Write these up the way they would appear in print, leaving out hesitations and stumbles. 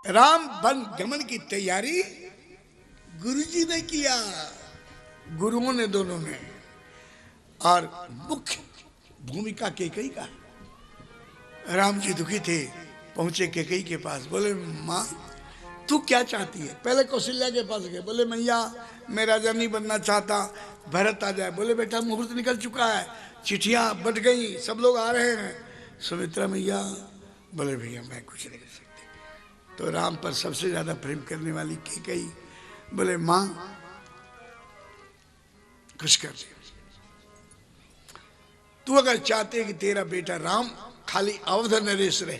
Ram one गमन की तैयारी गुरुजी ने किया, गुरुओं ने दोनों ने। और मुख्य भूमिका कैकेयी का। राम जी दुखी थे, पहुंचे कैकेयी के पास, बोले माँ तू क्या चाहती है? पहले कौशल्या के पास गए, बोले मैया मैं राजा नहीं बनना चाहता, भरत आ जाए। बोले बेटा मुहूर्त निकल चुका है, चिट्ठियां बट गई, सब लोग आ रहे हैं। सुमित्रा मैया बोले भैया मैं कुछ नहीं कर सकती। तो राम पर सबसे ज्यादा प्रेम करने वाली कैकेयी बोले माँ कुछ कर दे, तू अगर चाहते कि तेरा बेटा राम खाली अवध नरेश रहे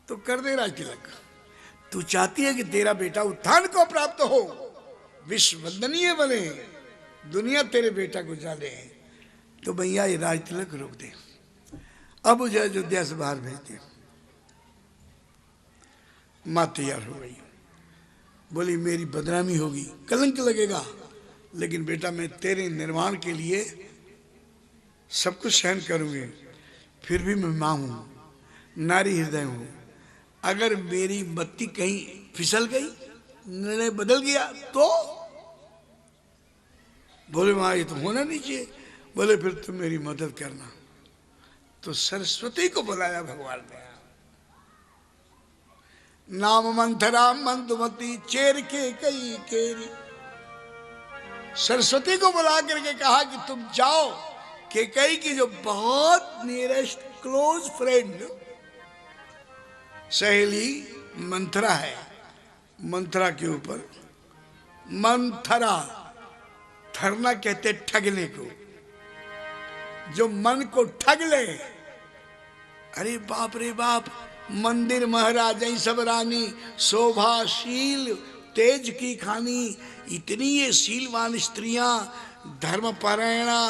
तो कर दे राज तिलक। तू चाहती है कि तेरा बेटा उत्थान को प्राप्त हो, विश्व वंदनीय बने, दुनिया तेरे बेटा को जाने, तो भैया ये राज तिलक रोक दे। अब मुझे अयोध्या से बाहर भेज दे। मां तैयार हो गई, बोली मेरी बदनामी होगी, कलंक लगेगा, लेकिन बेटा मैं तेरे निर्माण के लिए सब कुछ सहन करूंगी। फिर भी मैं मां हूं, नारी हृदय हूं, अगर मेरी बत्ती कहीं फिसल गई, निर्णय बदल गया तो? बोले मां ये तो होना नहीं चाहिए। बोले फिर तुम मेरी मदद करना। तो सरस्वती को बुलाया भगवान ने। नाम मंथरा मंदुमती चेर के कई केरी। सरस्वती को बुला करके कहा कि तुम जाओ, कैकेयी की जो बहुत नियरेस्ट क्लोज फ्रेंड सहेली मंथरा है, मंथरा के ऊपर, मंथरा थरना कहते ठगने को, जो मन को ठग ले। अरे बाप रे बाप, मंदिर महाराज सब रानी, शोभाशील तेज की खानी, इतनी ये शीलवान स्त्रियां, धर्मपरायणा,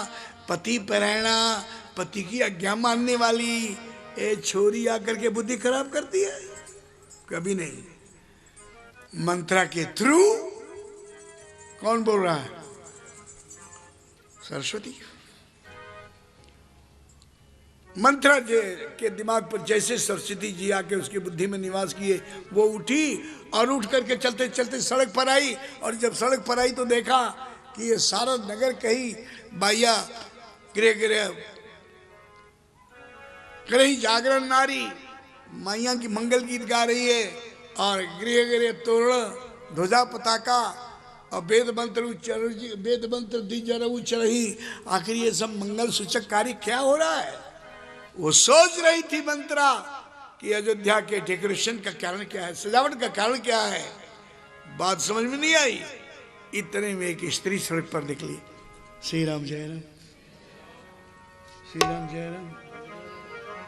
पति परायणा, पति की आज्ञा मानने वाली, ए छोरी आकर के बुद्धि खराब करती है? कभी नहीं। मंत्रा के थ्रू कौन बोल रहा है? सरस्वती। मंत्रा के दिमाग पर जैसे सरस्वती जी आके उसकी बुद्धि में निवास किए, वो उठी और उठ करके चलते चलते सड़क पर आई। और जब सड़क पर आई तो देखा कि ये सारा नगर कहीं बाइया गिरे गिरे कहीं जागरण नारी माइया की मंगल गीत गा रही है, और गृह गृह तोरण ध्वजा पताका और वेद मंत्र दी चरही। आखिर ये सब मंगल सूचक कार्य क्या हो रहा है? वो सोच रही थी मंत्रा कि अयोध्या के डेकोरेशन का कारण क्या है, सजावट का कारण क्या है। बात समझ में नहीं आई। इतने में एक स्त्री सड़क पर निकली। श्री राम जय राम, श्री राम जय राम,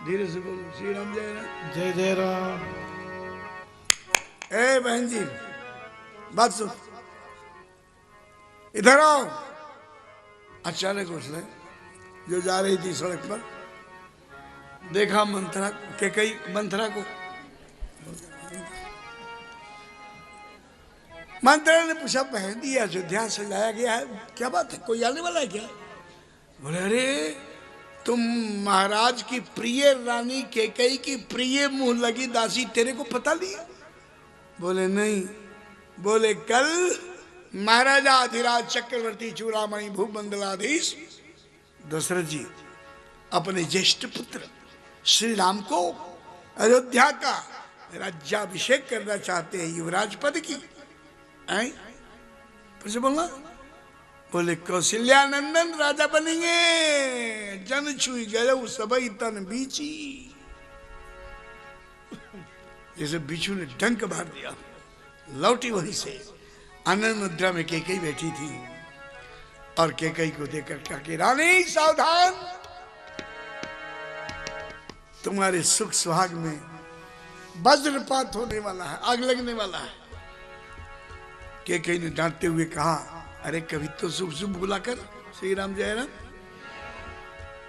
धीरे से बोलो, श्री राम जय राम, जय जय राम। ए बहन जी बात सुन, इधर आओ। अचानक उसने जो जा रही थी सड़क पर देखा मंथरा कैकेयी, मंथरा को। मंथरा ने पूछा बहन जी अयोध्या सजाया गया है, क्या बात है, कोई आने वाला है क्या? बोले अरे तुम महाराज की प्रिय रानी कैकेयी की प्रिय मुंह लगी दासी, तेरे को पता नहीं? बोले नहीं। बोले कल महाराजा अधिराज चक्रवर्ती चूड़ामणि भूमंडलाधीश दशरथ जी अपने ज्येष्ठ पुत्र श्री राम को अयोध्या का राज्याभिषेक करना चाहते हैं, युवराज पद की। फिर से बोलना। बोले कौशल्यानंदन राजा बनेंगे, जन छुई गए सबई तन बीची। जैसे बिच्छू ने डंक मार दिया, लौटी वहीं से। आनंद मुद्रा में कैकेयी बैठी थी और कैकेयी को देखकर कहा कि रानी सावधान, तुम्हारे सुख सुहाग में वज्रपात होने वाला है, आग लगने वाला है। कैकेयी ने डांटते हुए कहा अरे कभी तो शुभ शुभ बुलाकर, श्री राम जय राम,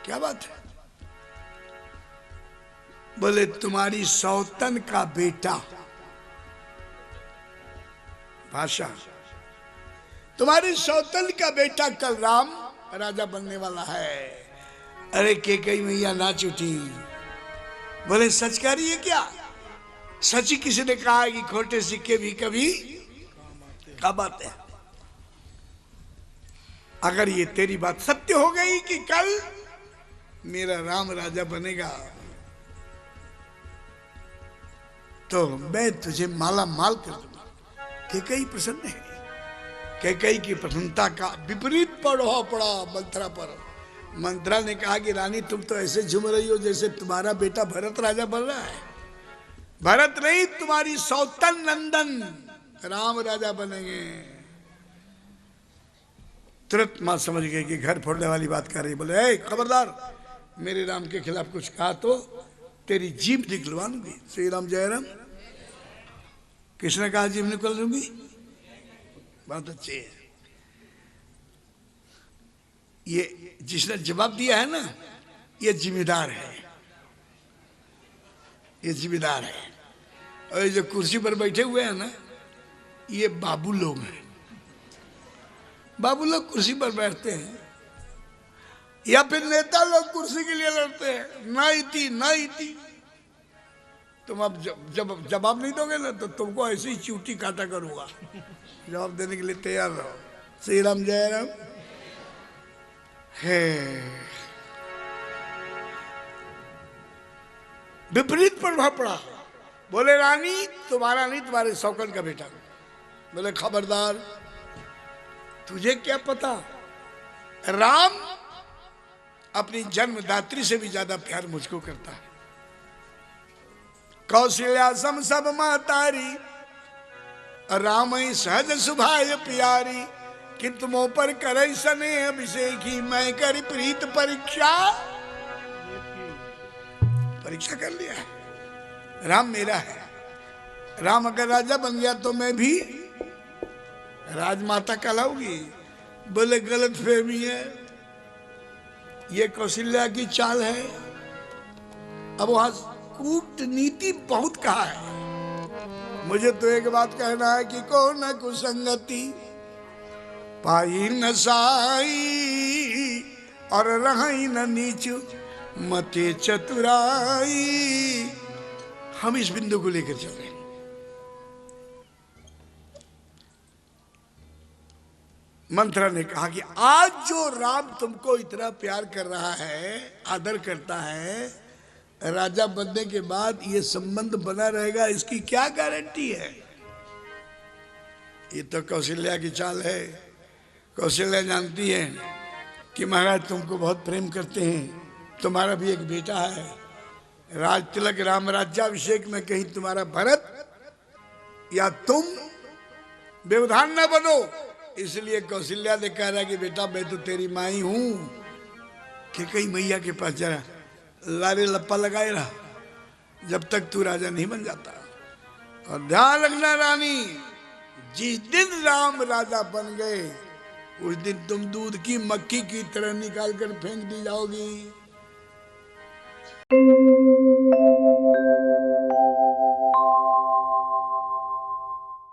क्या बात है? बोले तुम्हारी सौतन का बेटा, भाषा, तुम्हारी सौतन का बेटा कल राम राजा बनने वाला है, अरे केकई मैया नाच उठी। बोले सच कह रही है क्या? सच ही किसी ने कहा है कि खोटे सिक्के भी कभी काम आते हैं। अगर ये तेरी बात सत्य हो गई कि कल मेरा राम राजा बनेगा तो मैं तुझे माला माल कर दूंगा। केकई प्रसन्न है। केकई की प्रसन्नता का विपरीत प्रभाव पड़ा मंथरा पर। मंथरा ने कहा कि रानी तुम तो ऐसे झूम रही हो जैसे तुम्हारा बेटा भरत राजा बन रहा है। भरत नहीं, तुम्हारी सौतन नंदन राम राजा बनेंगे। तुरंत मां समझ गई कि घर फोड़ने वाली बात कर रही। बोले ए खबरदार, मेरे राम के खिलाफ कुछ कहा तो तेरी जीभ निकलवा लूंगी। श्री राम जय राम। किसने कहा जीभ निकल लूंगी? बात अच्छी है। ये जिसने जवाब दिया है ना, ये जिम्मेदार है, ये जिम्मेदार है। और ये जो कुर्सी पर बैठे हुए हैं ना, ये बाबू लोग हैं। बाबू लोग कुर्सी पर बैठते हैं या फिर नेता लोग कुर्सी के लिए लड़ते हैं। ना इति ना इति। तुम अब जब जवाब नहीं दोगे ना तो तुमको ऐसे ही चूटी काटा करूंगा। जवाब देने के लिए तैयार रहो। श्री राम जय राम। है विपरीत प्रभाव पड़ा। बोले रानी तुम्हारा नहीं, तुम्हारे सौकन का बेटा। बोले खबरदार, तुझे क्या पता राम अपनी जन्मदात्री से भी ज्यादा प्यार मुझको करता है। कौशल्या सम सब मातारी, राम ही सहज सुभाय प्यारी। किंतु मोह पर करई सने अभिषेकी, मैं कर प्रीत परीक्षा। परीक्षा कर लिया है। राम मेरा है। राम अगर राजा बन गया तो मैं भी राजमाता कहलाऊंगी। बोले गलत फहमी है, ये कौशल्या की चाल है। अब वहां कूटनीति बहुत कहा है। मुझे तो एक बात कहना है कि को न कुसंगति पाई न साई, और रही न नीचू मते चतुराई। हम इस बिंदु को लेकर चल रहे हैं। मंथरा ने कहा कि आज जो राम तुमको इतना प्यार कर रहा है, आदर करता है, राजा बनने के बाद ये संबंध बना रहेगा, इसकी क्या गारंटी है? ये तो कौशल्या की चाल है। कौशल्या जानती है कि महाराज तुमको बहुत प्रेम करते हैं, तुम्हारा भी एक बेटा है। राज तिलक राम राज्याभिषेक में कहीं तुम्हारा भरत या तुम व्यवधान न बनो, इसलिए कौशल्या ने कह रहा कि बेटा मैं तो तेरी माई हूं। कि कहीं मैया के पास जरा लारे लप्पा लगाए रहा जब तक तू राजा नहीं बन जाता। और ध्यान रखना रानी, जिस दिन राम राजा बन गए उस दिन तुम दूध की मक्खी की तरह निकाल कर फेंक दी जाओगी।